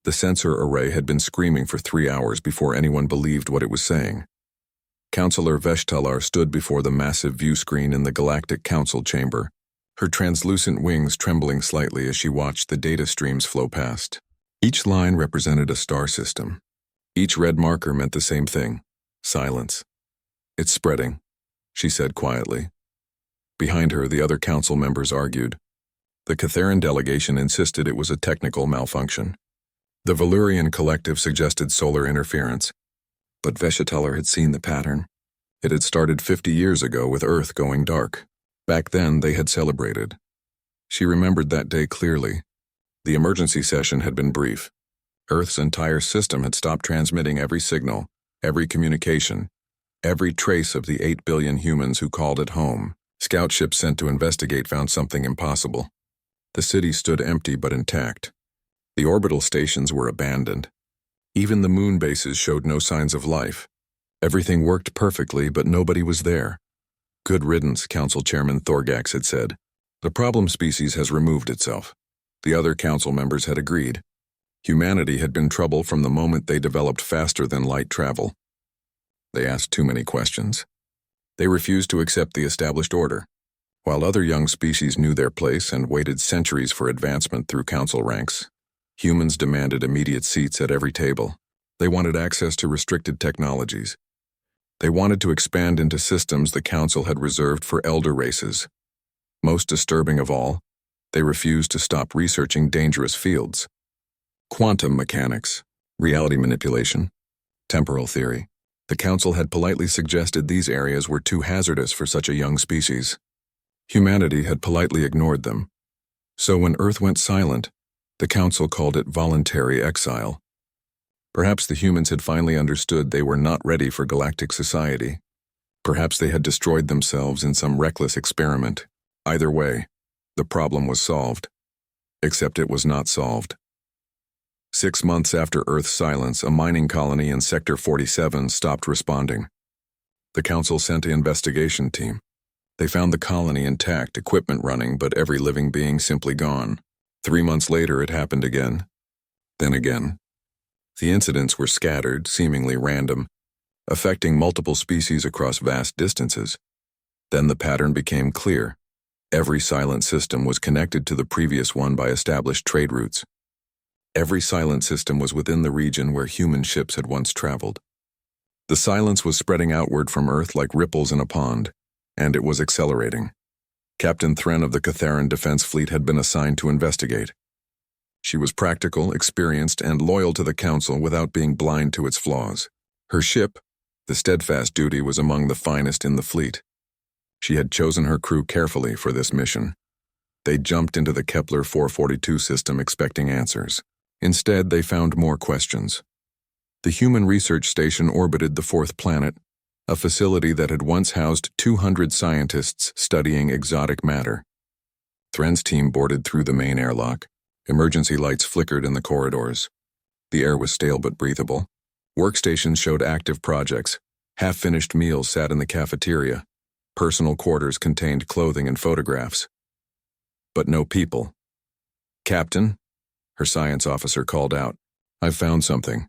The sensor array had been screaming for 3 hours before anyone believed what it was saying. Counselor Veshtalar stood before the massive view screen in the Galactic Council chamber, her translucent wings trembling slightly as she watched the data streams flow past. Each line represented a star system. Each red marker meant the same thing: silence. "It's spreading," she said quietly. Behind her, the other council members argued. The Catharan delegation insisted it was a technical malfunction. The Valurian collective suggested solar interference. But Veshtalar had seen the pattern. It had started 50 years ago with Earth going dark. Back then, they had celebrated. She remembered that day clearly. The emergency session had been brief. Earth's entire system had stopped transmitting every signal, every communication, every trace of the 8 billion humans who called it home. Scout ships sent to investigate found something impossible. The city stood empty but intact. The orbital stations were abandoned. Even the moon bases showed no signs of life. Everything worked perfectly, but nobody was there. "Good riddance," Council Chairman Thorgax had said. "The problem species has removed itself." The other council members had agreed. Humanity had been trouble from the moment they developed faster than light travel. They asked too many questions. They refused to accept the established order. While other young species knew their place and waited centuries for advancement through council ranks, humans demanded immediate seats at every table. They wanted access to restricted technologies. They wanted to expand into systems the council had reserved for elder races. Most disturbing of all, they refused to stop researching dangerous fields. Quantum mechanics, reality manipulation, temporal theory. The council had politely suggested these areas were too hazardous for such a young species. Humanity had politely ignored them. So when Earth went silent, the council called it voluntary exile. Perhaps the humans had finally understood they were not ready for galactic society. Perhaps they had destroyed themselves in some reckless experiment. Either way, the problem was solved. Except it was not solved. 6 months after Earth's silence, a mining colony in Sector 47 stopped responding. The council sent an investigation team. They found the colony intact, equipment running, but every living being simply gone. 3 months later, it happened again. Then again. The incidents were scattered, seemingly random, affecting multiple species across vast distances. Then the pattern became clear. Every silent system was connected to the previous one by established trade routes. Every silent system was within the region where human ships had once traveled. The silence was spreading outward from Earth like ripples in a pond, and it was accelerating. Captain Thren of the Catharan Defense Fleet had been assigned to investigate. She was practical, experienced, and loyal to the Council without being blind to its flaws. Her ship, the Steadfast Duty, was among the finest in the fleet. She had chosen her crew carefully for this mission. They jumped into the Kepler 442 system expecting answers. Instead, they found more questions. The Human Research Station orbited the fourth planet, a facility that had once housed 200 scientists studying exotic matter. Thren's team boarded through the main airlock. Emergency lights flickered in the corridors. The air was stale but breathable. Workstations showed active projects. Half-finished meals sat in the cafeteria. Personal quarters contained clothing and photographs. But no people. "Captain," her science officer called out, "I've found something."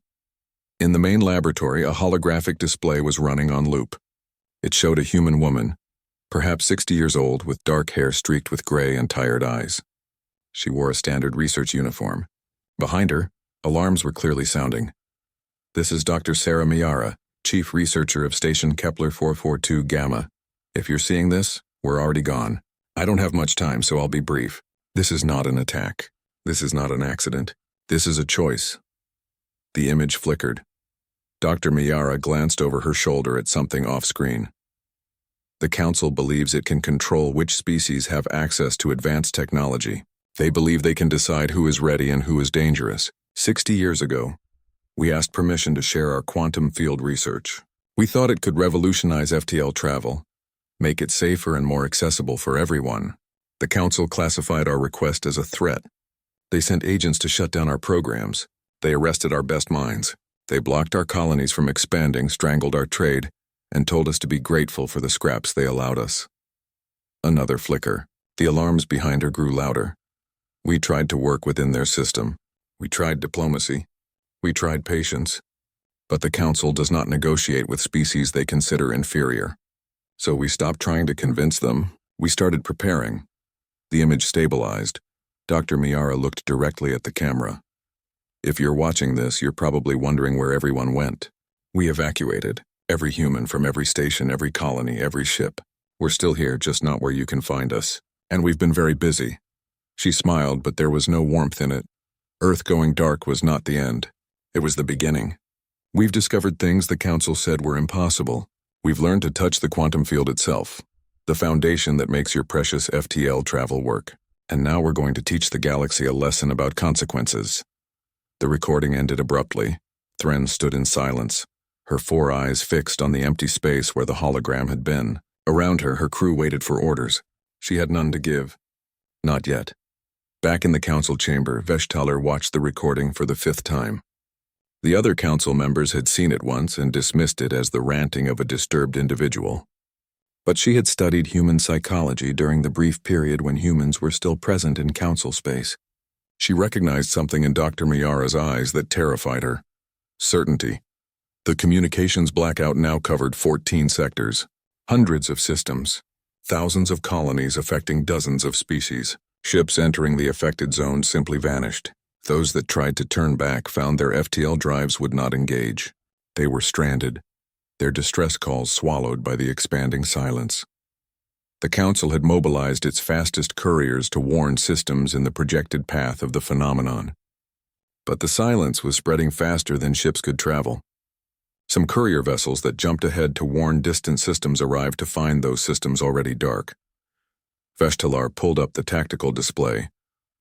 In the main laboratory, a holographic display was running on loop. It showed a human woman, perhaps 60 years old, with dark hair streaked with gray and tired eyes. She wore a standard research uniform. Behind her, alarms were clearly sounding. "This is Dr. Sarah Miara, chief researcher of Station Kepler 442 Gamma. If you're seeing this, we're already gone. I don't have much time, so I'll be brief. This is not an attack. This is not an accident. This is a choice." The image flickered. Dr. Miara glanced over her shoulder at something off-screen. The Council believes it can control which species have access to advanced technology. They believe they can decide who is ready and who is dangerous. 60 years ago, we asked permission to share our quantum field research. We thought it could revolutionize FTL travel, make it safer and more accessible for everyone. The Council classified our request as a threat. They sent agents to shut down our programs. They arrested our best minds. They blocked our colonies from expanding, strangled our trade, and told us to be grateful for the scraps they allowed us. Another flicker. The alarms behind her grew louder. We tried to work within their system. We tried diplomacy. We tried patience. But the Council does not negotiate with species they consider inferior. So we stopped trying to convince them. We started preparing. The image stabilized. Dr. Miara looked directly at the camera. If you're watching this, you're probably wondering where everyone went. We evacuated. Every human from every station, every colony, every ship. We're still here, just not where you can find us. And we've been very busy. She smiled, but there was no warmth in it. Earth going dark was not the end. It was the beginning. We've discovered things the Council said were impossible. We've learned to touch the quantum field itself, the foundation that makes your precious FTL travel work. And now we're going to teach the galaxy a lesson about consequences. The recording ended abruptly. Thren stood in silence, her 4 eyes fixed on the empty space where the hologram had been. Around her, her crew waited for orders. She had none to give. Not yet. Back in the Council chamber, Veshtaler watched the recording for the 5th time. The other Council members had seen it once and dismissed it as the ranting of a disturbed individual. But she had studied human psychology during the brief period when humans were still present in Council space. She recognized something in Dr. Miara's eyes that terrified her. Certainty. The communications blackout now covered 14 sectors, hundreds of systems, thousands of colonies affecting dozens of species. Ships entering the affected zone simply vanished. Those that tried to turn back found their FTL drives would not engage. They were stranded, their distress calls swallowed by the expanding silence. The Council had mobilized its fastest couriers to warn systems in the projected path of the phenomenon. But the silence was spreading faster than ships could travel. Some courier vessels that jumped ahead to warn distant systems arrived to find those systems already dark. Veshtaler pulled up the tactical display,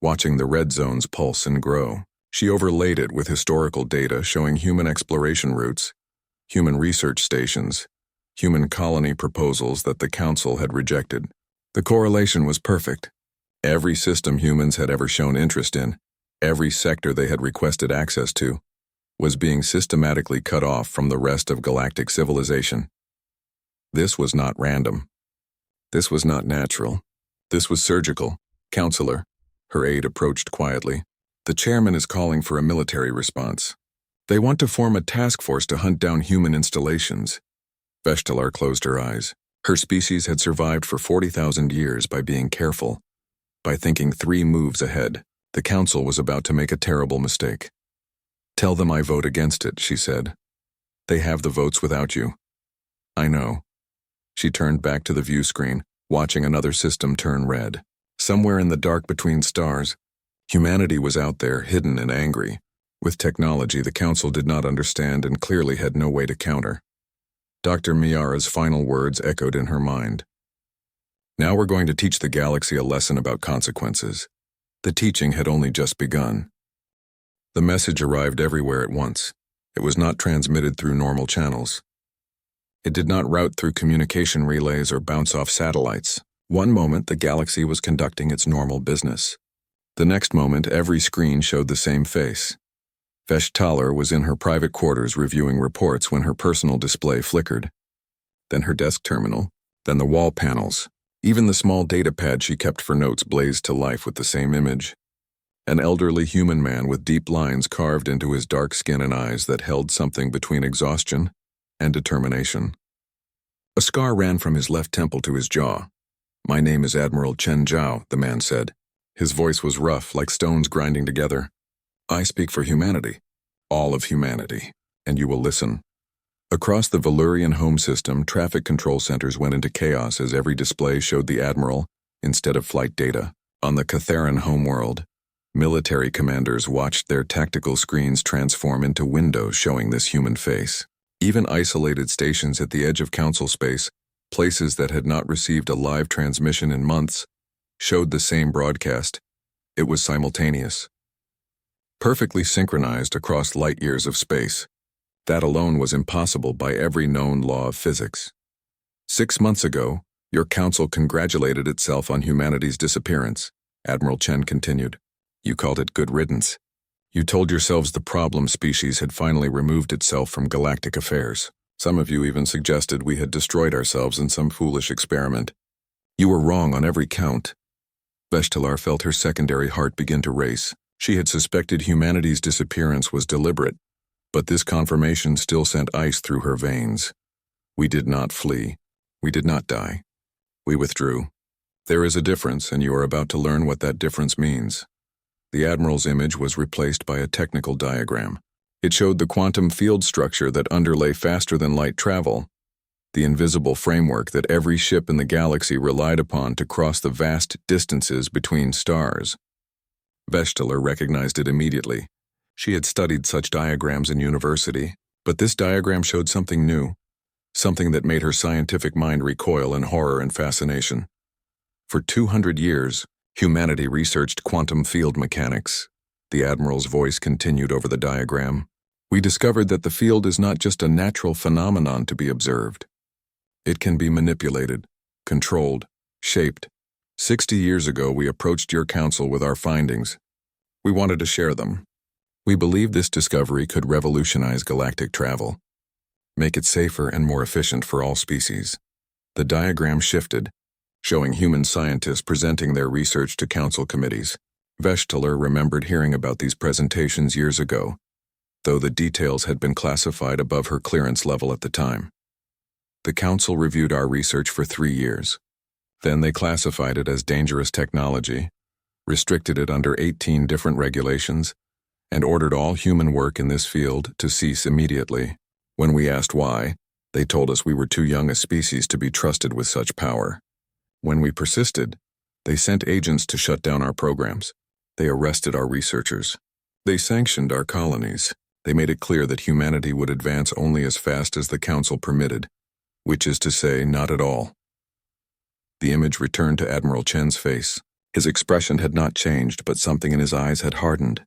watching the red zones pulse and grow. She overlaid it with historical data showing human exploration routes, human research stations, human colony proposals that the Council had rejected. The correlation was perfect. Every system humans had ever shown interest in, every sector they had requested access to, was being systematically cut off from the rest of galactic civilization. This was not random. This was not natural. This was surgical. Counselor, her aide approached quietly. The chairman is calling for a military response. They want to form a task force to hunt down human installations. Veshtaler closed her eyes. Her species had survived for 40,000 years by being careful, by thinking 3 moves ahead. The Council was about to make a terrible mistake. Tell them I vote against it, she said. They have the votes without you. I know. She turned back to the view screen, watching another system turn red. Somewhere in the dark between stars, humanity was out there, hidden and angry. With technology the Council did not understand and clearly had no way to counter. Dr. Miara's final words echoed in her mind. Now we're going to teach the galaxy a lesson about consequences. The teaching had only just begun. The message arrived everywhere at once. It was not transmitted through normal channels. It did not route through communication relays or bounce off satellites. One moment the galaxy was conducting its normal business. The next moment every screen showed the same face. Veshtaler was in her private quarters reviewing reports when her personal display flickered. Then her desk terminal, then the wall panels. Even the small data pad she kept for notes blazed to life with the same image. An elderly human man with deep lines carved into his dark skin and eyes that held something between exhaustion and determination. A scar ran from his left temple to his jaw. My name is Admiral Chen Zhao, the man said. His voice was rough, like stones grinding together. I speak for humanity, all of humanity, and you will listen. Across the Valurian home system, traffic control centers went into chaos as every display showed the Admiral instead of flight data. On the Catharan homeworld, military commanders watched their tactical screens transform into windows showing this human face. Even isolated stations at the edge of Council space, places that had not received a live transmission in months, showed the same broadcast. It was simultaneous. Perfectly synchronized across light years of space. That alone was impossible by every known law of physics. 6 months ago, your Council congratulated itself on humanity's disappearance, Admiral Chen continued. You called it good riddance. You told yourselves the problem species had finally removed itself from galactic affairs. Some of you even suggested we had destroyed ourselves in some foolish experiment. You were wrong on every count. Veshtaler felt her secondary heart begin to race. She had suspected humanity's disappearance was deliberate, but this confirmation still sent ice through her veins. We did not flee. We did not die. We withdrew. There is a difference, and you are about to learn what that difference means. The Admiral's image was replaced by a technical diagram. It showed the quantum field structure that underlay faster-than-light travel, the invisible framework that every ship in the galaxy relied upon to cross the vast distances between stars. Veshtaler recognized it immediately. She had studied such diagrams in university, but this diagram showed something new, something that made her scientific mind recoil in horror and fascination. For 200 years, humanity researched quantum field mechanics. The Admiral's voice continued over the diagram. We discovered that the field is not just a natural phenomenon to be observed. It can be manipulated, controlled, shaped. 60 years ago, we approached your council with our findings. We wanted to share them. We believed this discovery could revolutionize galactic travel, make it safer and more efficient for all species. The diagram shifted, showing human scientists presenting their research to council committees. Veshtaler remembered hearing about these presentations years ago, though the details had been classified above her clearance level at the time. The council reviewed our research for 3 years. Then they classified it as dangerous technology, restricted it under 18 different regulations, and ordered all human work in this field to cease immediately. When we asked why, they told us we were too young a species to be trusted with such power. When we persisted, they sent agents to shut down our programs. They arrested our researchers. They sanctioned our colonies. They made it clear that humanity would advance only as fast as the council permitted, which is to say, not at all. The image returned to Admiral Chen's face. His expression had not changed, but something in his eyes had hardened.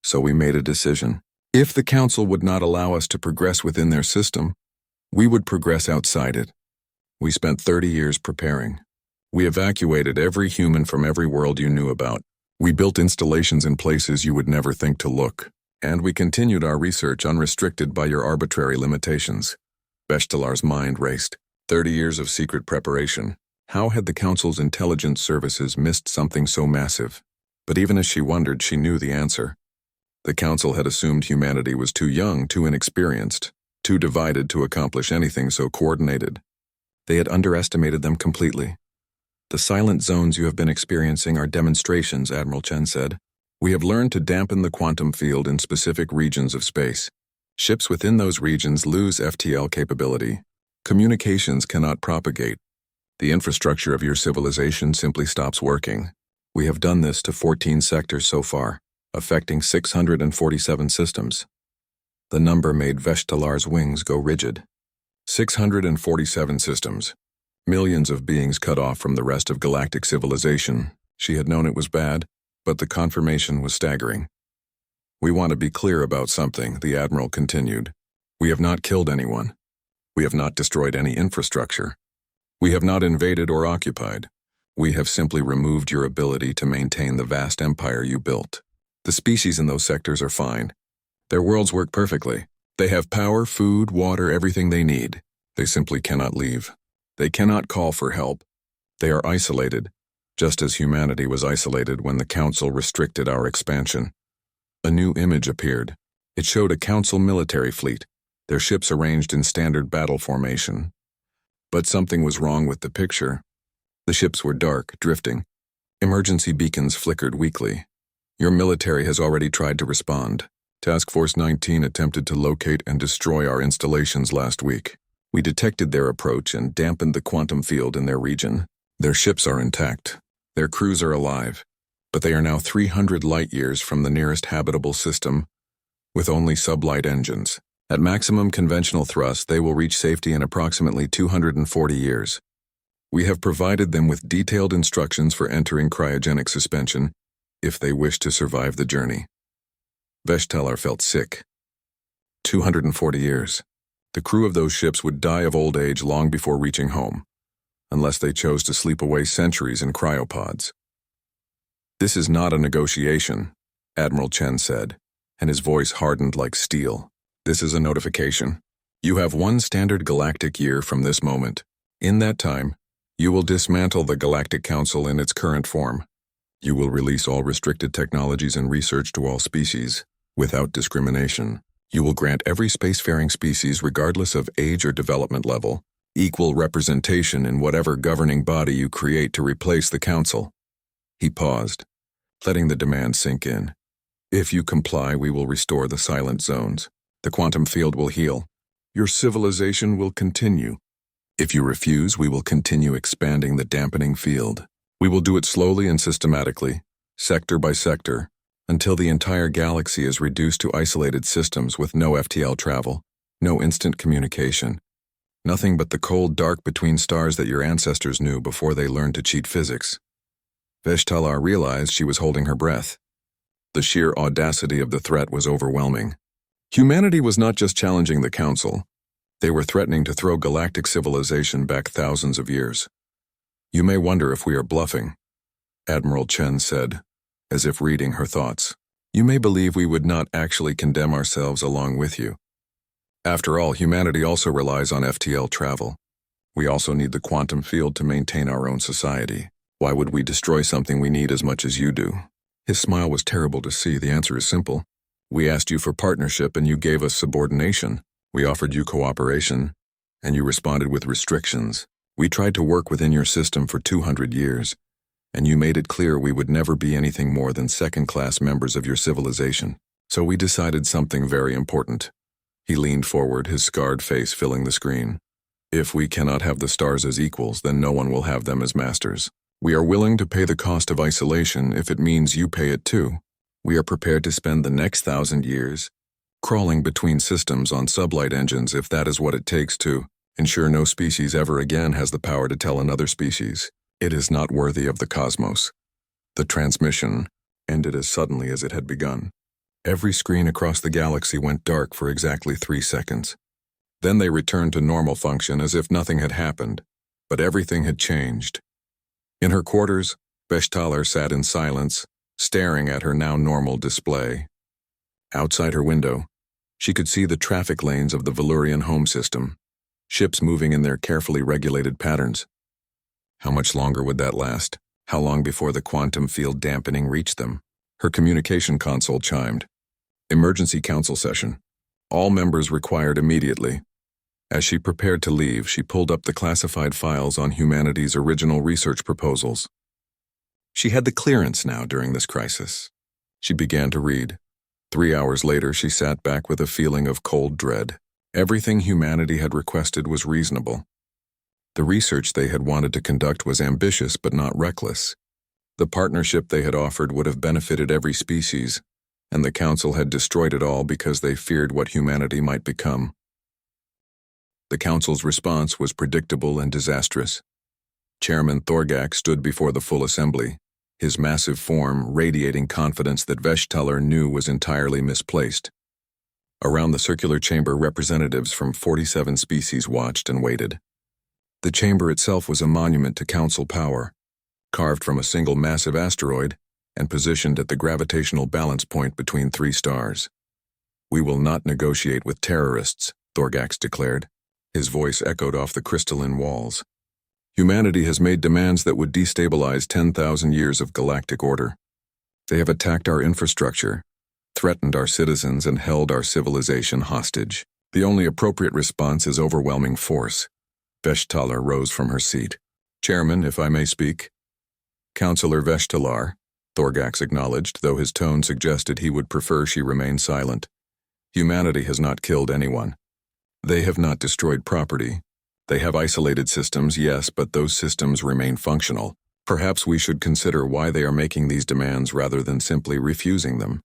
So we made a decision. If the council would not allow us to progress within their system, we would progress outside it. We spent 30 years preparing. We evacuated every human from every world you knew about. We built installations in places you would never think to look. And we continued our research unrestricted by your arbitrary limitations. Veshtalar's mind raced. 30 years of secret preparation. How had the Council's intelligence services missed something so massive? But even as she wondered, she knew the answer. The Council had assumed humanity was too young, too inexperienced, too divided to accomplish anything so coordinated. They had underestimated them completely. The silent zones you have been experiencing are demonstrations, Admiral Chen said. We have learned to dampen the quantum field in specific regions of space. Ships within those regions lose FTL capability. Communications cannot propagate. The infrastructure of your civilization simply stops working. We have done this to 14 sectors so far, affecting 647 systems. The number made Veshtalar's wings go rigid. 647 systems. Millions of beings cut off from the rest of galactic civilization. She had known it was bad, but the confirmation was staggering. We want to be clear about something, the Admiral continued. We have not killed anyone. We have not destroyed any infrastructure. We have not invaded or occupied. We have simply removed your ability to maintain the vast empire you built. The species in those sectors are fine. Their worlds work perfectly. They have power, food, water, everything they need. They simply cannot leave. They cannot call for help. They are isolated, just as humanity was isolated when the Council restricted our expansion. A new image appeared. It showed a Council military fleet, their ships arranged in standard battle formation. But something was wrong with the picture. The ships were dark, drifting. Emergency beacons flickered weakly. Your military has already tried to respond. Task Force 19 attempted to locate and destroy our installations last week. We detected their approach and dampened the quantum field in their region. Their ships are intact. Their crews are alive. But they are now 300 light-years from the nearest habitable system, with only sublight engines. At maximum conventional thrust, they will reach safety in approximately 240 years. We have provided them with detailed instructions for entering cryogenic suspension if they wish to survive the journey. Veshtalar felt sick. 240 years. The crew of those ships would die of old age long before reaching home, unless they chose to sleep away centuries in cryopods. This is not a negotiation, Admiral Chen said, and his voice hardened like steel. This is a notification. You have 1 standard galactic year from this moment. In that time, you will dismantle the Galactic Council in its current form. You will release all restricted technologies and research to all species, without discrimination. You will grant every spacefaring species, regardless of age or development level, equal representation in whatever governing body you create to replace the Council. He paused, letting the demand sink in. If you comply, we will restore the silent zones. The quantum field will heal. Your civilization will continue. If you refuse, we will continue expanding the dampening field. We will do it slowly and systematically, sector by sector, until the entire galaxy is reduced to isolated systems with no FTL travel, no instant communication, nothing but the cold dark between stars that your ancestors knew before they learned to cheat physics. Veshtalar realized she was holding her breath. The sheer audacity of the threat was overwhelming. Humanity was not just challenging the Council. They were threatening to throw galactic civilization back thousands of years. You may wonder if we are bluffing, Admiral Chen said, as if reading her thoughts. You may believe we would not actually condemn ourselves along with you. After all, humanity also relies on FTL travel. We also need the quantum field to maintain our own society. Why would we destroy something we need as much as you do? His smile was terrible to see. The answer is simple. We asked you for partnership and you gave us subordination. We offered you cooperation, and you responded with restrictions. We tried to work within your system for 200 years, and you made it clear we would never be anything more than second-class members of your civilization. So we decided something very important. He leaned forward, his scarred face filling the screen. If we cannot have the stars as equals, then no one will have them as masters. We are willing to pay the cost of isolation if it means you pay it too. We are prepared to spend the next 1,000 years crawling between systems on sublight engines if that is what it takes to ensure no species ever again has the power to tell another species, it is not worthy of the cosmos. The transmission ended as suddenly as it had begun. Every screen across the galaxy went dark for exactly 3 seconds. Then they returned to normal function as if nothing had happened, but everything had changed. In her quarters, Veshtalar sat in silence, staring at her now normal display. Outside her window, she could see the traffic lanes of the Valurian home system, ships moving in their carefully regulated patterns. How much longer would that last? How long before the quantum field dampening reached them? Her communication console chimed. Emergency council session. All members required immediately. As she prepared to leave, she pulled up the classified files on humanity's original research proposals. She had the clearance now during this crisis. She began to read. 3 hours later, she sat back with a feeling of cold dread. Everything humanity had requested was reasonable. The research they had wanted to conduct was ambitious but not reckless. The partnership they had offered would have benefited every species, and the Council had destroyed it all because they feared what humanity might become. The Council's response was predictable and disastrous. Chairman Thorgak stood before the full assembly, his massive form radiating confidence that Veshtalar knew was entirely misplaced. Around the circular chamber, representatives from 47 species watched and waited. The chamber itself was a monument to Council power, carved from a single massive asteroid and positioned at the gravitational balance point between 3 stars. We will not negotiate with terrorists, Thorgax declared. His voice echoed off the crystalline walls. Humanity has made demands that would destabilize 10,000 years of galactic order. They have attacked our infrastructure, threatened our citizens, and held our civilization hostage. The only appropriate response is overwhelming force. Veshtalar rose from her seat. Chairman, if I may speak. Councillor Veshtalar, Thorgax acknowledged, though his tone suggested he would prefer she remain silent. Humanity has not killed anyone. They have not destroyed property. They have isolated systems, yes, but those systems remain functional. Perhaps we should consider why they are making these demands rather than simply refusing them.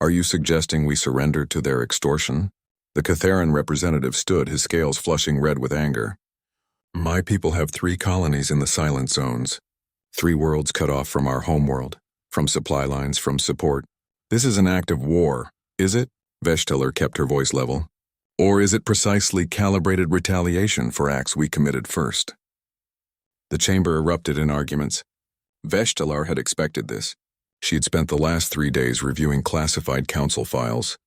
Are you suggesting we surrender to their extortion? The Catharan representative stood, his scales flushing red with anger. My people have 3 colonies in the silent zones. 3 worlds cut off from our homeworld, from supply lines, from support. This is an act of war, is it? Veshtalar kept her voice level. Or is it precisely calibrated retaliation for acts we committed first? The chamber erupted in arguments. Veshtalar had expected this. She had spent the last 3 days reviewing classified council files,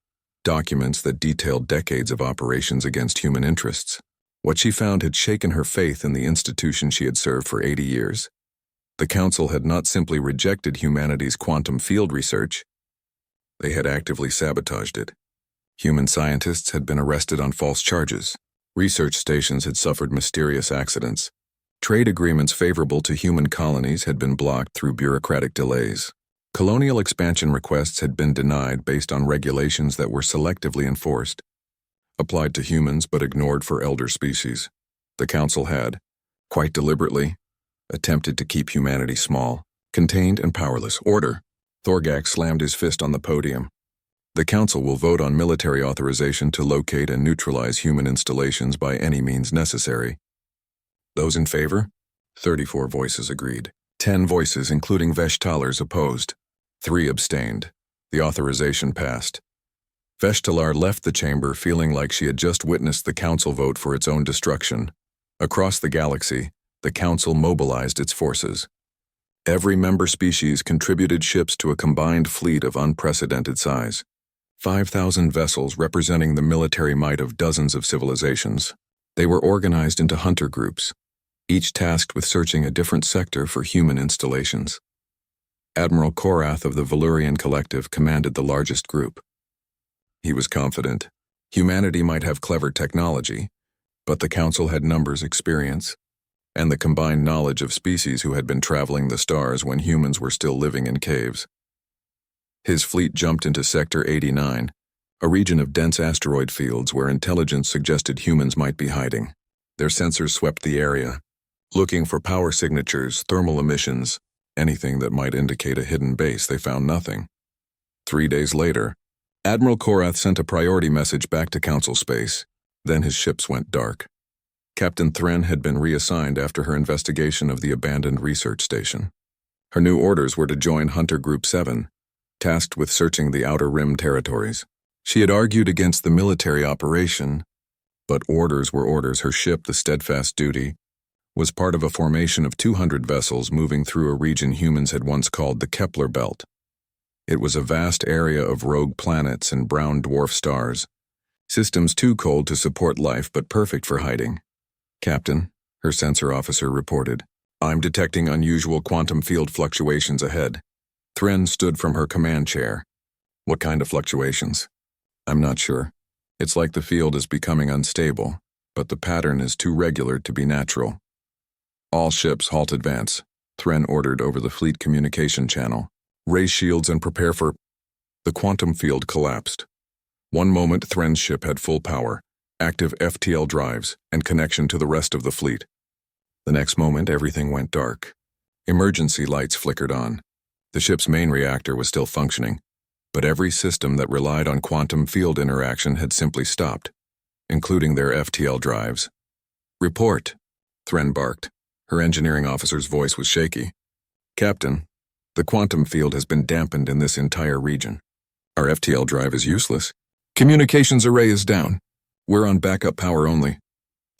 documents that detailed decades of operations against human interests. What she found had shaken her faith in the institution she had served for 80 years. The Council had not simply rejected humanity's quantum field research, they had actively sabotaged it. Human scientists had been arrested on false charges. Research stations had suffered mysterious accidents. Trade agreements favorable to human colonies had been blocked through bureaucratic delays. Colonial expansion requests had been denied based on regulations that were selectively enforced, applied to humans but ignored for elder species. The Council had, quite deliberately, attempted to keep humanity small, contained, and powerless. Order. Thorgak slammed his fist on the podium. The Council will vote on military authorization to locate and neutralize human installations by any means necessary. Those in favor? 34 voices agreed. 10 voices, including Veshtalar's, opposed. 3 abstained. The authorization passed. Veshtalar left the chamber feeling like she had just witnessed the Council vote for its own destruction. Across the galaxy, the Council mobilized its forces. Every member species contributed ships to a combined fleet of unprecedented size. 5,000 vessels representing the military might of dozens of civilizations. They were organized into hunter groups, each tasked with searching a different sector for human installations. Admiral Korath of the Valurian Collective commanded the largest group. He was confident. Humanity might have clever technology, but the Council had numbers, experience, and the combined knowledge of species who had been traveling the stars when humans were still living in caves. His fleet jumped into Sector 89, a region of dense asteroid fields where intelligence suggested humans might be hiding. Their sensors swept the area, looking for power signatures, thermal emissions, anything that might indicate a hidden base. They found nothing. 3 days later, Admiral Korath sent a priority message back to Council space. Then his ships went dark. Captain Thren had been reassigned after her investigation of the abandoned research station. Her new orders were to join Hunter Group 7, tasked with searching the Outer Rim territories. She had argued against the military operation, but orders were orders. Her ship, the Steadfast Duty, was part of a formation of 200 vessels moving through a region humans had once called the Kepler Belt. It was a vast area of rogue planets and brown dwarf stars, systems too cold to support life but perfect for hiding. Captain, her sensor officer reported, I'm detecting unusual quantum field fluctuations ahead. Thren stood from her command chair. What kind of fluctuations? I'm not sure. It's like the field is becoming unstable, but the pattern is too regular to be natural. All ships halt advance, Thren ordered over the fleet communication channel. Raise shields and prepare for... The quantum field collapsed. One moment Thren's ship had full power, active FTL drives, and connection to the rest of the fleet. The next moment everything went dark. Emergency lights flickered on. The ship's main reactor was still functioning, but every system that relied on quantum field interaction had simply stopped, including their FTL drives. Report, Thren barked. Her engineering officer's voice was shaky. Captain, the quantum field has been dampened in this entire region. Our FTL drive is useless. Communications array is down. We're on backup power only.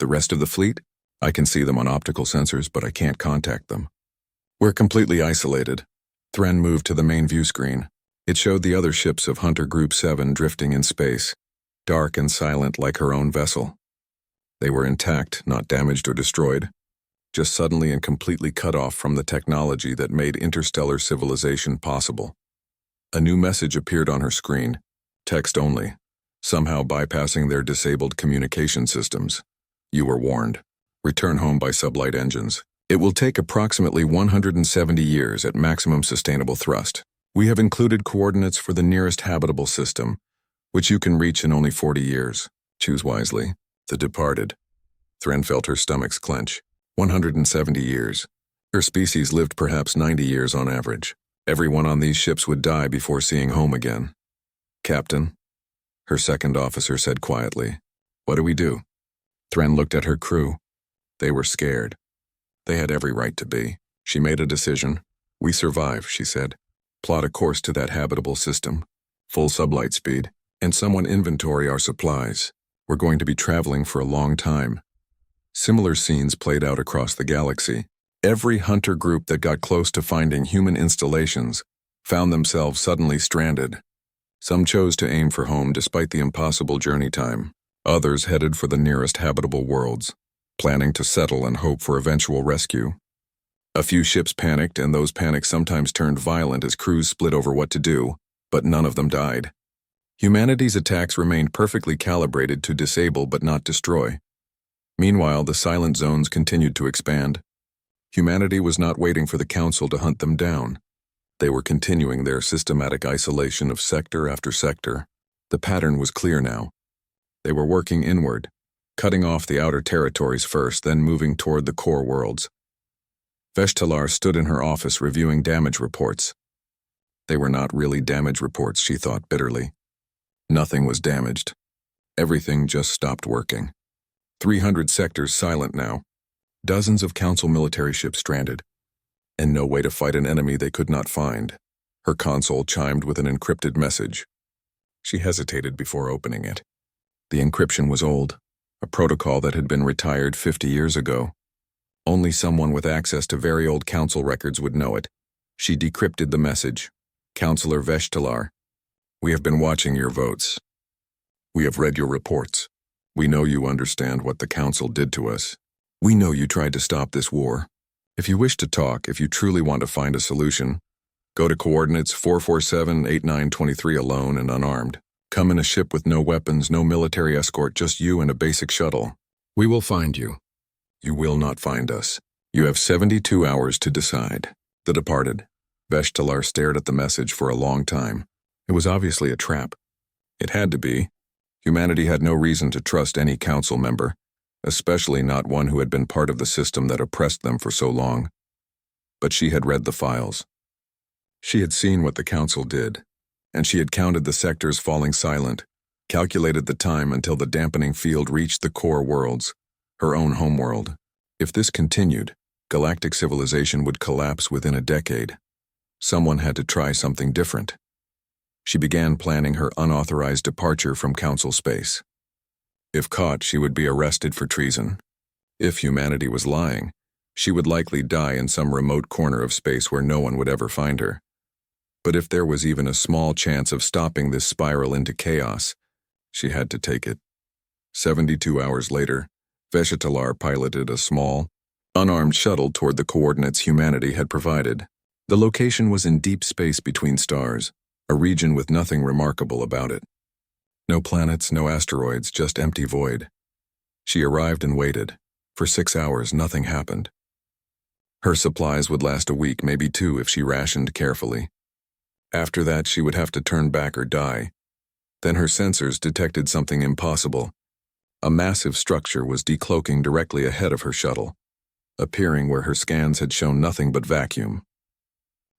The rest of the fleet? I can see them on optical sensors, but I can't contact them. We're completely isolated. Thren moved to the main view screen. It showed the other ships of Hunter Group 7 drifting in space, dark and silent like her own vessel. They were intact, not damaged or destroyed, just suddenly and completely cut off from the technology that made interstellar civilization possible. A new message appeared on her screen, text only, somehow bypassing their disabled communication systems. You were warned. Return home by sublight engines. It will take approximately 170 years at maximum sustainable thrust. We have included coordinates for the nearest habitable system, which you can reach in only 40 years. Choose wisely. The departed. Thren felt her stomachs clench. 170 years. Her species lived perhaps 90 years on average. Everyone on these ships would die before seeing home again. Captain, her second officer said quietly, what do we do? Thren looked at her crew. They were scared. They had every right to be. She made a decision. We survive, she said. Plot a course to that habitable system. Full sublight speed. And someone inventory our supplies. We're going to be traveling for a long time. Similar scenes played out across the galaxy. Every hunter group that got close to finding human installations found themselves suddenly stranded. Some chose to aim for home despite the impossible journey time. Others headed for the nearest habitable worlds, planning to settle and hope for eventual rescue. A few ships panicked, and those panics sometimes turned violent as crews split over what to do, but none of them died. Humanity's attacks remained perfectly calibrated to disable but not destroy. Meanwhile, the silent zones continued to expand. Humanity was not waiting for the Council to hunt them down. They were continuing their systematic isolation of sector after sector. The pattern was clear now. They were working inward, cutting off the outer territories first, then moving toward the core worlds. Veshtalar stood in her office reviewing damage reports. They were not really damage reports, she thought bitterly. Nothing was damaged. Everything just stopped working. 300 sectors silent now. Dozens of Council military ships stranded. And no way to fight an enemy they could not find. Her console chimed with an encrypted message. She hesitated before opening it. The encryption was old, a protocol that had been retired 50 years ago. Only someone with access to very old Council records would know it. She decrypted the message. Councillor Veshtalar, we have been watching your votes. We have read your reports. We know you understand what the Council did to us. We know you tried to stop this war. If you wish to talk, if you truly want to find a solution, go to coordinates 447-8923 alone and unarmed. Come in a ship with no weapons, no military escort, just you and a basic shuttle. We will find you. You will not find us. You have 72 hours to decide. The departed. Veshtalar stared at the message for a long time. It was obviously a trap. It had to be. Humanity had no reason to trust any Council member, especially not one who had been part of the system that oppressed them for so long. But she had read the files. She had seen what the Council did, and she had counted the sectors falling silent, calculated the time until the dampening field reached the core worlds, her own homeworld. If this continued, galactic civilization would collapse within a decade. Someone had to try something different. She began planning her unauthorized departure from Council space. If caught, she would be arrested for treason. If humanity was lying, she would likely die in some remote corner of space where no one would ever find her. But if there was even a small chance of stopping this spiral into chaos, she had to take it. 72 hours later, Veshtalar piloted a small, unarmed shuttle toward the coordinates humanity had provided. The location was in deep space between stars, a region with nothing remarkable about it. No planets, no asteroids, just empty void. She arrived and waited. For 6 hours, nothing happened. Her supplies would last a week, maybe 2 if she rationed carefully. After that, she would have to turn back or die. Then her sensors detected something impossible. A massive structure was decloaking directly ahead of her shuttle, appearing where her scans had shown nothing but vacuum.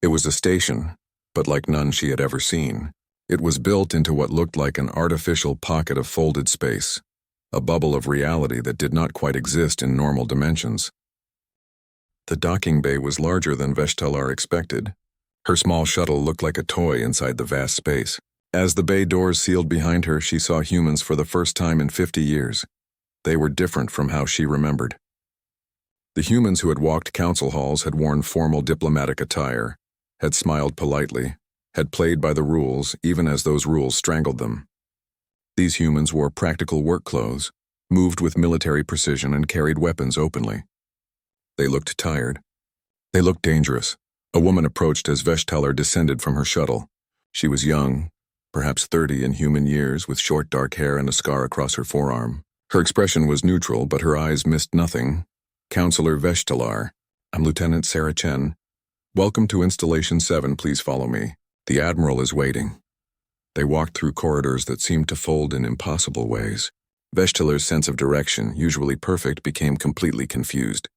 It was a station, but like none she had ever seen. It was built into what looked like an artificial pocket of folded space, a bubble of reality that did not quite exist in normal dimensions. The docking bay was larger than Veshtalar expected. Her small shuttle looked like a toy inside the vast space. As the bay doors sealed behind her, she saw humans for the first time in 50 years. They were different from how she remembered. The humans who had walked council halls had worn formal diplomatic attire, had smiled politely, had played by the rules even as those rules strangled them. These humans wore practical work clothes, moved with military precision, and carried weapons openly. They looked tired. They looked dangerous. A woman approached as Veshtalar descended from her shuttle. She was young, perhaps 30 in human years, with short dark hair and a scar across her forearm. Her expression was neutral, but her eyes missed nothing. Councillor Veshtalar, I'm Lieutenant Sarah Chen. Welcome to Installation 7, please follow me. The Admiral is waiting. They walked through corridors that seemed to fold in impossible ways. Veshtalar's sense of direction, usually perfect, became completely confused.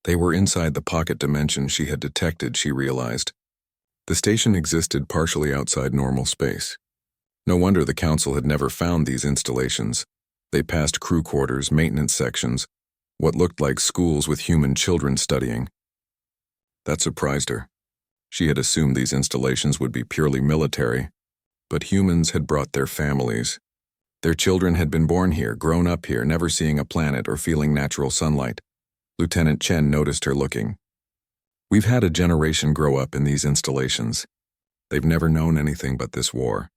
They were inside the pocket dimension she had detected, she realized. The station existed partially outside normal space. No wonder the Council had never found these installations. They passed crew quarters, maintenance sections, what looked like schools with human children studying. That surprised her. She had assumed these installations would be purely military, but humans had brought their families. Their children had been born here, grown up here, never seeing a planet or feeling natural sunlight. Lieutenant Chen noticed her looking. We've had a generation grow up in these installations. They've never known anything but this war.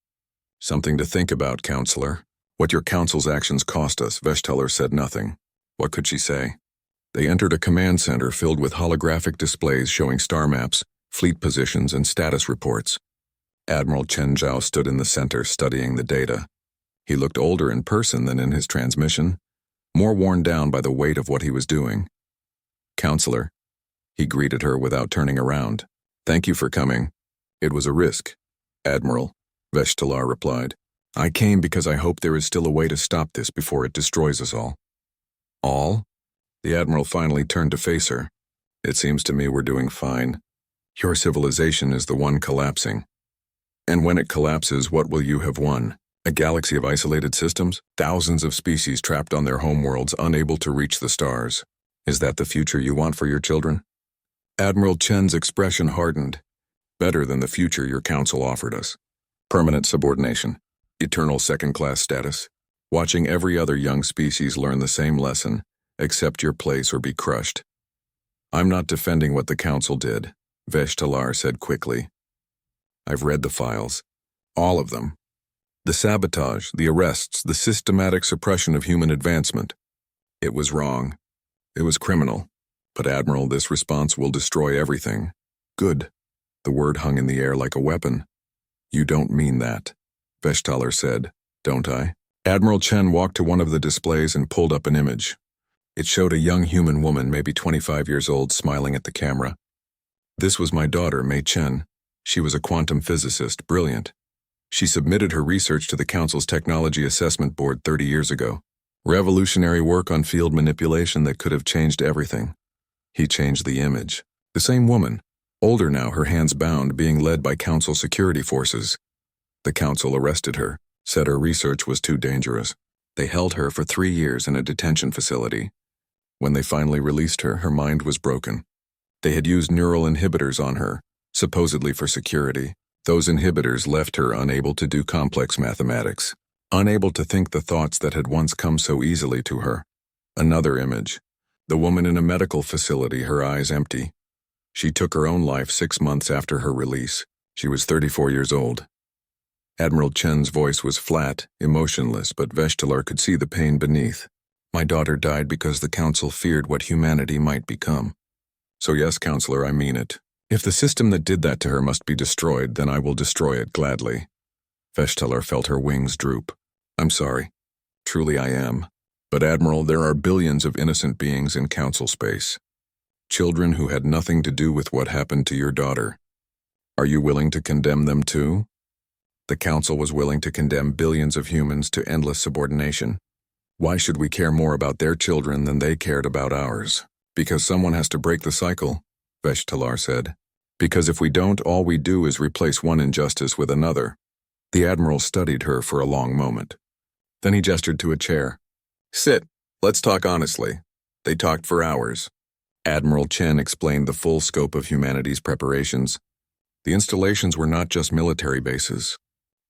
Something to think about, Counselor. What your Council's actions cost us, Veshtalar said nothing. What could she say? They entered a command center filled with holographic displays showing star maps, fleet positions, and status reports. Admiral Chen Zhao stood in the center studying the data. He looked older in person than in his transmission, more worn down by the weight of what he was doing. "Counselor," he greeted her without turning around. "Thank you for coming. It was a risk." "Admiral," Veshtalar replied. "I came because I hope there is still a way to stop this before it destroys us all." "All?" The Admiral finally turned to face her. "It seems to me we're doing fine. Your civilization is the one collapsing. And when it collapses, what will you have won? A galaxy of isolated systems? Thousands of species trapped on their homeworlds, unable to reach the stars. Is that the future you want for your children?" Admiral Chen's expression hardened. "Better than the future your council offered us. Permanent subordination. Eternal second-class status. Watching every other young species learn the same lesson. Accept your place or be crushed." "I'm not defending what the council did," Veshtalar said quickly. "I've read the files. All of them. The sabotage, the arrests, the systematic suppression of human advancement. It was wrong. It was criminal. But Admiral, this response will destroy everything." "Good." The word hung in the air like a weapon. "You don't mean that," Veshtalar said. "Don't I?" Admiral Chen walked to one of the displays and pulled up an image. It showed a young human woman, maybe 25 years old, smiling at the camera. "This was my daughter, Mei Chen. She was a quantum physicist, brilliant. She submitted her research to the Council's Technology Assessment Board 30 years ago. Revolutionary work on field manipulation that could have changed everything." He changed the image. The same woman, older now, her hands bound, being led by Council security forces. The Council arrested her, said her research was too dangerous. They held her for 3 years in a detention facility. When they finally released her, her mind was broken. They had used neural inhibitors on her, supposedly for security. Those inhibitors left her unable to do complex mathematics, unable to think the thoughts that had once come so easily to her. Another image. The woman in a medical facility, her eyes empty. She took her own life 6 months after her release. She was 34 years old. Admiral Chen's voice was flat, emotionless, but Veshtalar could see the pain beneath. "My daughter died because the Council feared what humanity might become. So yes, Counselor, I mean it. If the system that did that to her must be destroyed, then I will destroy it gladly." Veshtalar felt her wings droop. "I'm sorry. Truly I am. But Admiral, there are billions of innocent beings in Council space. Children who had nothing to do with what happened to your daughter. Are you willing to condemn them too?" The Council was willing to condemn billions of humans to endless subordination. Why should we care more about their children than they cared about ours? "Because someone has to break the cycle," Veshtalar said. "Because if we don't, all we do is replace one injustice with another." The Admiral studied her for a long moment. Then he gestured to a chair. "Sit. Let's talk honestly." They talked for hours. Admiral Chen explained the full scope of humanity's preparations. The installations were not just military bases.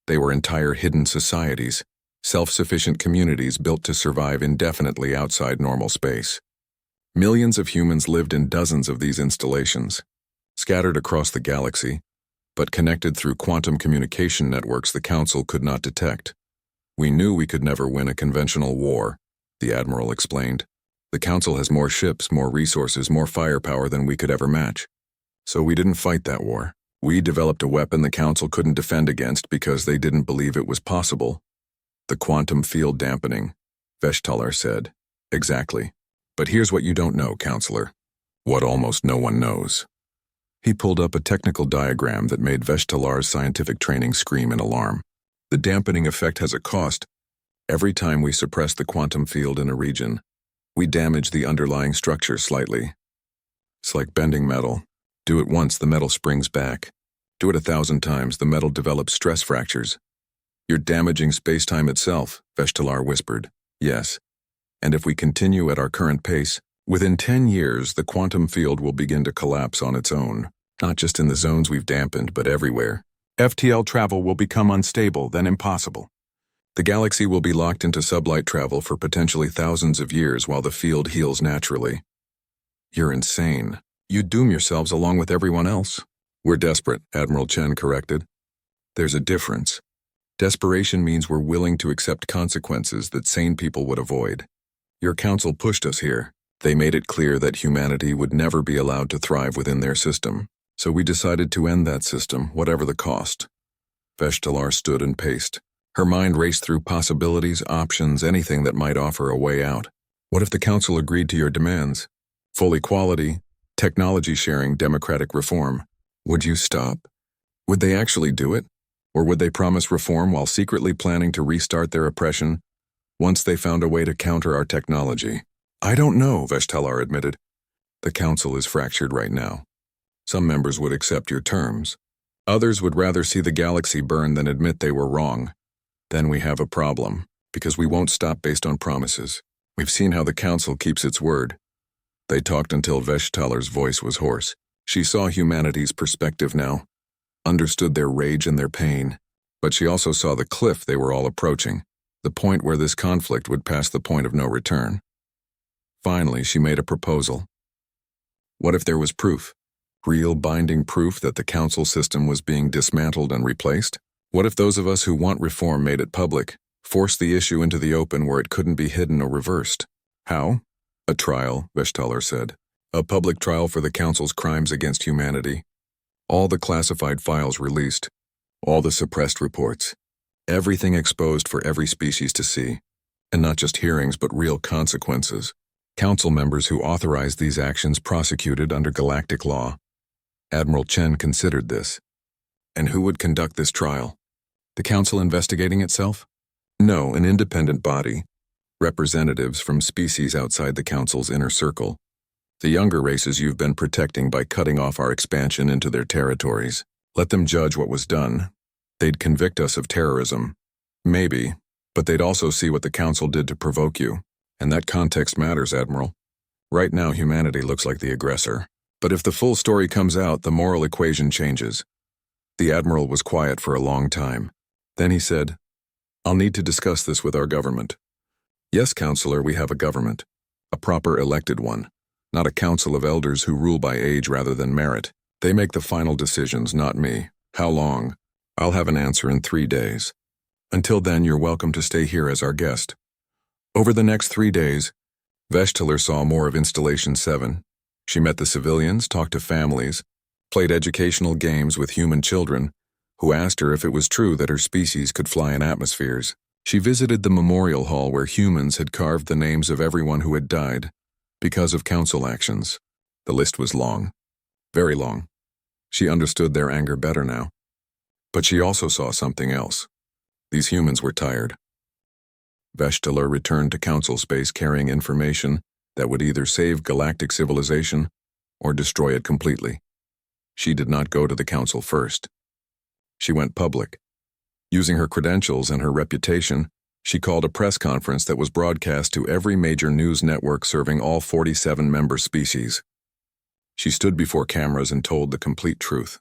They were entire hidden societies, self-sufficient communities built to survive indefinitely outside normal space. Millions of humans lived in dozens of these installations, scattered across the galaxy, but connected through quantum communication networks the Council could not detect. "We knew we could never win a conventional war," the Admiral explained. "The Council has more ships, more resources, more firepower than we could ever match. So we didn't fight that war. We developed a weapon the Council couldn't defend against because they didn't believe it was possible. The quantum field dampening," Veshtalar said. "Exactly. But here's what you don't know, Counselor. What almost no one knows." He pulled up a technical diagram that made Veshtalar's scientific training scream in alarm. "The dampening effect has a cost. Every time we suppress the quantum field in a region, we damage the underlying structure slightly. It's like bending metal. Do it once, the metal springs back. Do it 1,000 times, the metal develops stress fractures. You're damaging space-time itself," Veshtalar whispered. "Yes. And if we continue at our current pace, within 10 years, the quantum field will begin to collapse on its own, not just in the zones we've dampened, but everywhere. FTL travel will become unstable, then impossible. The galaxy will be locked into sublight travel for potentially thousands of years while the field heals naturally." "You're insane. You'd doom yourselves along with everyone else." "We're desperate," Admiral Chen corrected. "There's a difference. Desperation means we're willing to accept consequences that sane people would avoid. Your Council pushed us here. They made it clear that humanity would never be allowed to thrive within their system, so we decided to end that system, whatever the cost. Veshtalar stood and paced. Her mind raced through possibilities, options, anything that might offer a way out. What if the council agreed to your demands? Full equality, technology sharing, democratic reform. Would you stop? Would they actually do it? Or would they promise reform while secretly planning to restart their oppression once they found a way to counter our technology? I don't know, Veshtalar admitted. The council is fractured right now. Some members would accept your terms. Others would rather see the galaxy burn than admit they were wrong. Then we have a problem, because we won't stop based on promises. We've seen how the council keeps its word. They talked until Veshtalar's voice was hoarse. She saw humanity's perspective now, understood their rage and their pain, but she also saw the cliff they were all approaching, the point where this conflict would pass the point of no return. Finally, she made a proposal. What if there was proof? Real binding proof that the council system was being dismantled and replaced? What if those of us who want reform made it public, forced the issue into the open where it couldn't be hidden or reversed? How? A trial, Veshtalar said. A public trial for the council's crimes against humanity. All the classified files released. All the suppressed reports. Everything exposed for every species to see. And not just hearings, but real consequences. Council members who authorized these actions prosecuted under galactic law. Admiral Chen considered this. And who would conduct this trial? The council investigating itself? No, an independent body. Representatives from species outside the council's inner circle. The younger races you've been protecting by cutting off our expansion into their territories. Let them judge what was done. They'd convict us of terrorism. Maybe, but they'd also see what the council did to provoke you. And that context matters, Admiral. Right now, humanity looks like the aggressor. But if the full story comes out, the moral equation changes. The Admiral was quiet for a long time. Then he said, I'll need to discuss this with our government. Yes, Counselor, we have a government. A proper elected one. Not a council of elders who rule by age rather than merit. They make the final decisions, not me. How long? I'll have an answer in 3 days. Until then, you're welcome to stay here as our guest. Over the next 3 days, Veshtalar saw more of Installation 7. She met the civilians, talked to families, played educational games with human children, who asked her if it was true that her species could fly in atmospheres. She visited the memorial hall where humans had carved the names of everyone who had died because of council actions. The list was long, very long. She understood their anger better now. But she also saw something else. These humans were tired. Veshtalar returned to council space carrying information that would either save galactic civilization or destroy it completely. She did not go to the council first. She went public. Using her credentials and her reputation, she called a press conference that was broadcast to every major news network serving all 47 member species. She stood before cameras and told the complete truth.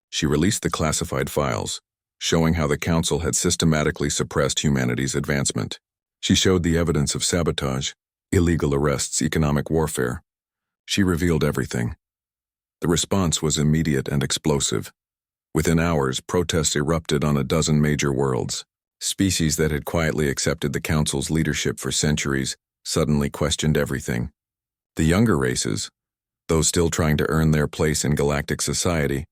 She released the classified files, showing how the council had systematically suppressed humanity's advancement. She showed the evidence of sabotage, illegal arrests, economic warfare. She revealed everything. The response was immediate and explosive. Within hours, protests erupted on a dozen major worlds. Species that had quietly accepted the council's leadership for centuries suddenly questioned everything. The younger races, those still trying to earn their place in galactic society,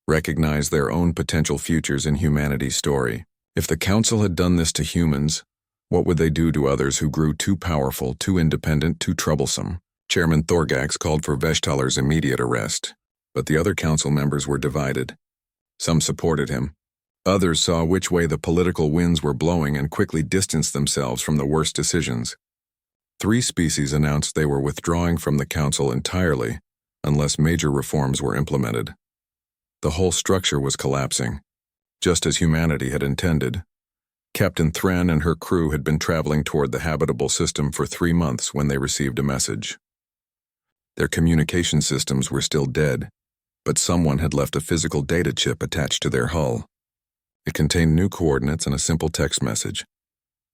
recognized their own potential futures in humanity's story. If the council had done this to humans, what would they do to others who grew too powerful, too independent, too troublesome? Chairman Thorgax called for Veshtalar's immediate arrest, but the other council members were divided. Some supported him. Others saw which way the political winds were blowing and quickly distanced themselves from the worst decisions. 3 species announced they were withdrawing from the council entirely unless major reforms were implemented. The whole structure was collapsing, just as humanity had intended. Captain Thran and her crew had been traveling toward the habitable system for 3 months when they received a message. Their communication systems were still dead, but someone had left a physical data chip attached to their hull. It contained new coordinates and a simple text message.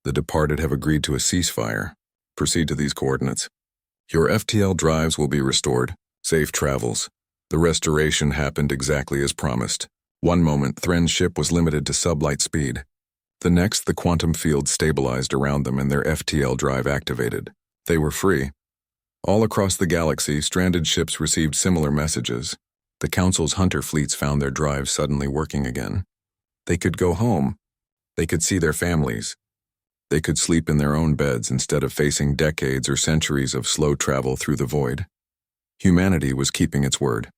The departed have agreed to a ceasefire. Proceed to these coordinates. Your FTL drives will be restored. Safe travels. The restoration happened exactly as promised. One moment, Thren's ship was limited to sublight speed. The next, the quantum field stabilized around them and their FTL drive activated. They were free. All across the galaxy, stranded ships received similar messages. The Council's hunter fleets found their drives suddenly working again. They could go home. They could see their families. They could sleep in their own beds instead of facing decades or centuries of slow travel through the void. Humanity was keeping its word.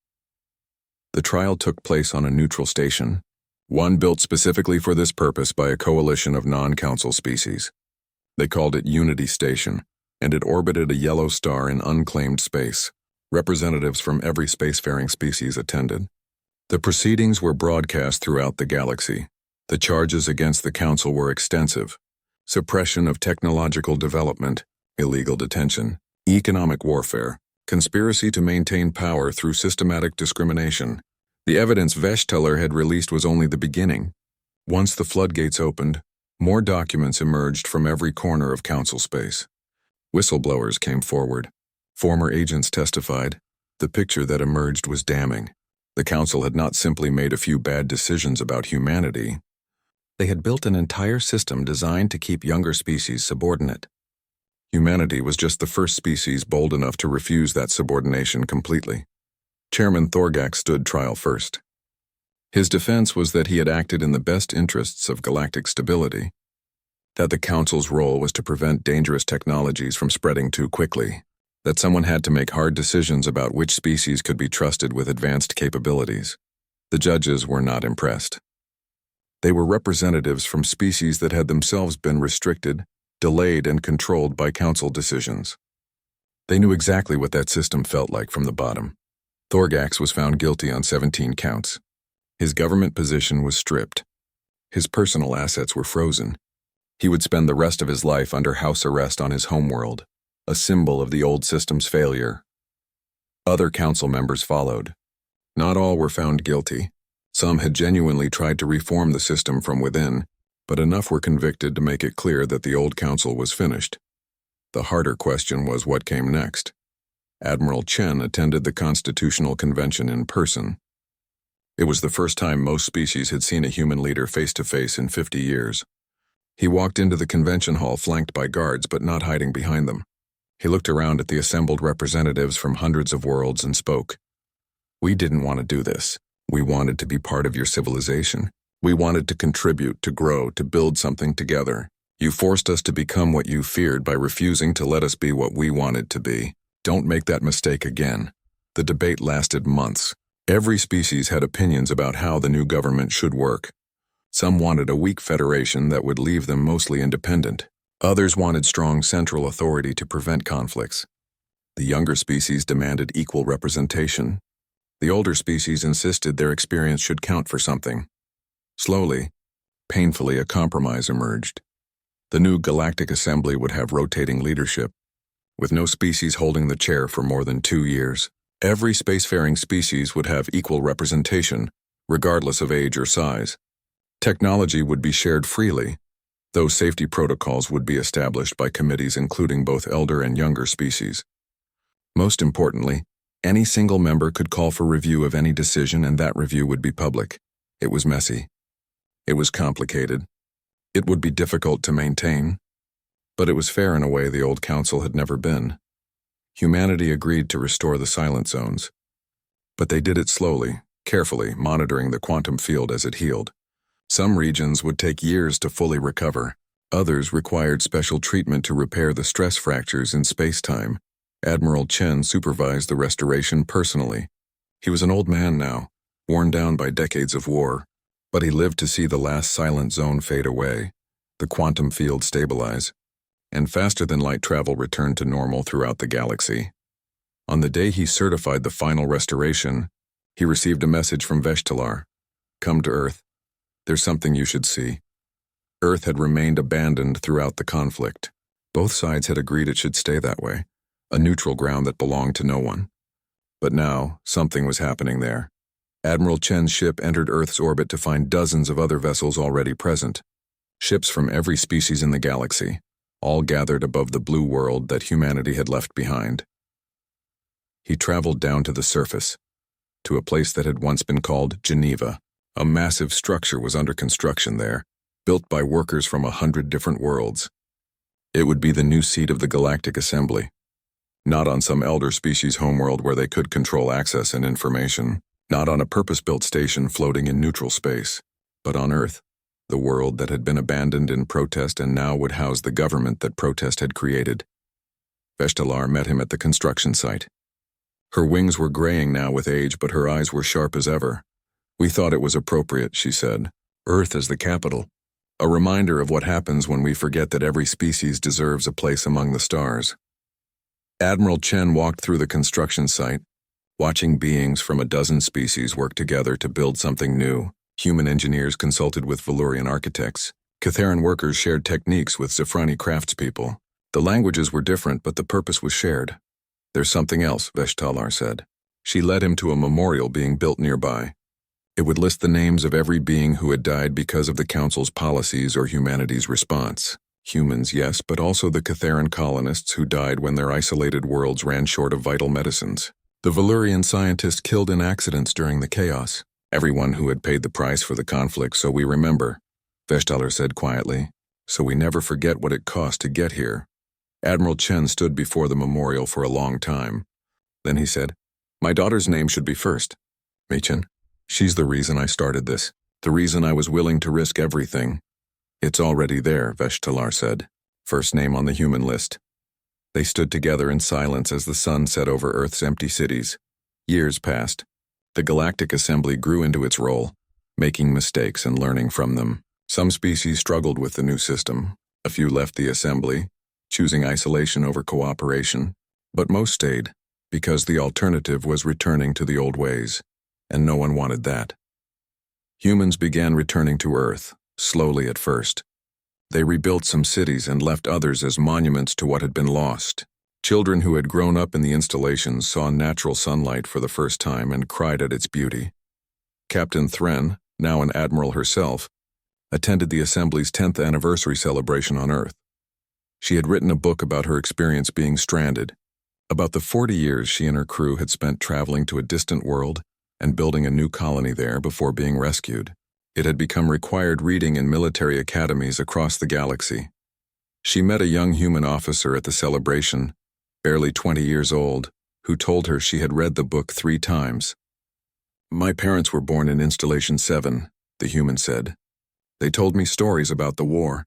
The trial took place on a neutral station, one built specifically for this purpose by a coalition of non-Council species. They called it Unity Station, and it orbited a yellow star in unclaimed space. Representatives from every spacefaring species attended. The proceedings were broadcast throughout the galaxy. The charges against the Council were extensive: suppression of technological development, illegal detention, economic warfare, conspiracy to maintain power through systematic discrimination. The evidence Vechteller had released was only the beginning. Once the floodgates opened, more documents emerged from every corner of Council space. Whistleblowers came forward. Former agents testified. The picture that emerged was damning. The Council had not simply made a few bad decisions about humanity. They had built an entire system designed to keep younger species subordinate. Humanity was just the first species bold enough to refuse that subordination completely. Chairman Thorgax stood trial first. His defense was that he had acted in the best interests of galactic stability, that the Council's role was to prevent dangerous technologies from spreading too quickly, that someone had to make hard decisions about which species could be trusted with advanced capabilities. The judges were not impressed. They were representatives from species that had themselves been restricted, delayed, and controlled by Council decisions. They knew exactly what that system felt like from the bottom. Thorgax was found guilty on 17 counts. His government position was stripped. His personal assets were frozen. He would spend the rest of his life under house arrest on his homeworld, a symbol of the old system's failure. Other Council members followed. Not all were found guilty. Some had genuinely tried to reform the system from within, but enough were convicted to make it clear that the old Council was finished. The harder question was what came next. Admiral Chen attended the Constitutional Convention in person. It was the first time most species had seen a human leader face-to-face in 50 years. He walked into the convention hall flanked by guards but not hiding behind them. He looked around at the assembled representatives from hundreds of worlds and spoke. "We didn't want to do this. We wanted to be part of your civilization. We wanted to contribute, to grow, to build something together. You forced us to become what you feared by refusing to let us be what we wanted to be. Don't make that mistake again." The debate lasted months. Every species had opinions about how the new government should work. Some wanted a weak federation that would leave them mostly independent. Others wanted strong central authority to prevent conflicts. The younger species demanded equal representation. The older species insisted their experience should count for something. Slowly, painfully, a compromise emerged. The new Galactic Assembly would have rotating leadership, with no species holding the chair for more than 2 years. Every spacefaring species would have equal representation, regardless of age or size. Technology would be shared freely, though safety protocols would be established by committees including both elder and younger species. Most importantly, any single member could call for review of any decision, and that review would be public. It was messy. It was complicated. It would be difficult to maintain. But it was fair in a way the old Council had never been. Humanity agreed to restore the silent zones. But they did it slowly, carefully, monitoring the quantum field as it healed. Some regions would take years to fully recover. Others required special treatment to repair the stress fractures in space-time. Admiral Chen supervised the restoration personally. He was an old man now, worn down by decades of war, but he lived to see the last silent zone fade away, the quantum field stabilize, and faster-than-light travel returned to normal throughout the galaxy. On the day he certified the final restoration, he received a message from Vechteller. "Come to Earth. There's something you should see." Earth had remained abandoned throughout the conflict. Both sides had agreed it should stay that way, a neutral ground that belonged to no one. But now, something was happening there. Admiral Chen's ship entered Earth's orbit to find dozens of other vessels already present. Ships from every species in the galaxy, all gathered above the blue world that humanity had left behind. He traveled down to the surface, to a place that had once been called Geneva. A massive structure was under construction there, built by workers from 100 different worlds. It would be the new seat of the Galactic Assembly. Not on some elder species homeworld where they could control access and information. Not on a purpose-built station floating in neutral space. But on Earth, the world that had been abandoned in protest and now would house the government that protest had created. Veshtalar met him at the construction site. Her wings were graying now with age, but her eyes were sharp as ever. "We thought it was appropriate," she said. "Earth as the capital. A reminder of what happens when we forget that every species deserves a place among the stars." Admiral Chen walked through the construction site, watching beings from a dozen species work together to build something new. Human engineers consulted with Valurian architects. Catharan workers shared techniques with Zephrani craftspeople. The languages were different, but the purpose was shared. "There's something else," Veshtalar said. She led him to a memorial being built nearby. It would list the names of every being who had died because of the Council's policies or humanity's response. Humans, yes, but also the Catharan colonists who died when their isolated worlds ran short of vital medicines. The Valurian scientists killed in accidents during the chaos. Everyone who had paid the price for the conflict, so we remember, Veshtalar said quietly. So we never forget what it cost to get here. Admiral Chen stood before the memorial for a long time. Then he said, "My daughter's name should be first. Mei-Chen. She's the reason I started this, the reason I was willing to risk everything." "It's already there," Veshtalar said. "First name on the human list." They stood together in silence as the sun set over Earth's empty cities. Years passed. The Galactic Assembly grew into its role, making mistakes and learning from them. Some species struggled with the new system. A few left the Assembly, choosing isolation over cooperation. But most stayed, because the alternative was returning to the old ways, and no one wanted that. Humans began returning to Earth, slowly at first. They rebuilt some cities and left others as monuments to what had been lost. Children who had grown up in the installations saw natural sunlight for the first time and cried at its beauty. Captain Thren, now an admiral herself, attended the Assembly's 10th anniversary celebration on Earth. She had written a book about her experience being stranded, about the 40 years she and her crew had spent traveling to a distant world and building a new colony there before being rescued. It had become required reading in military academies across the galaxy. She met a young human officer at the celebration, barely 20 years old, who told her she had read the book 3 times. "My parents were born in Installation 7, the human said. They told me stories about the war.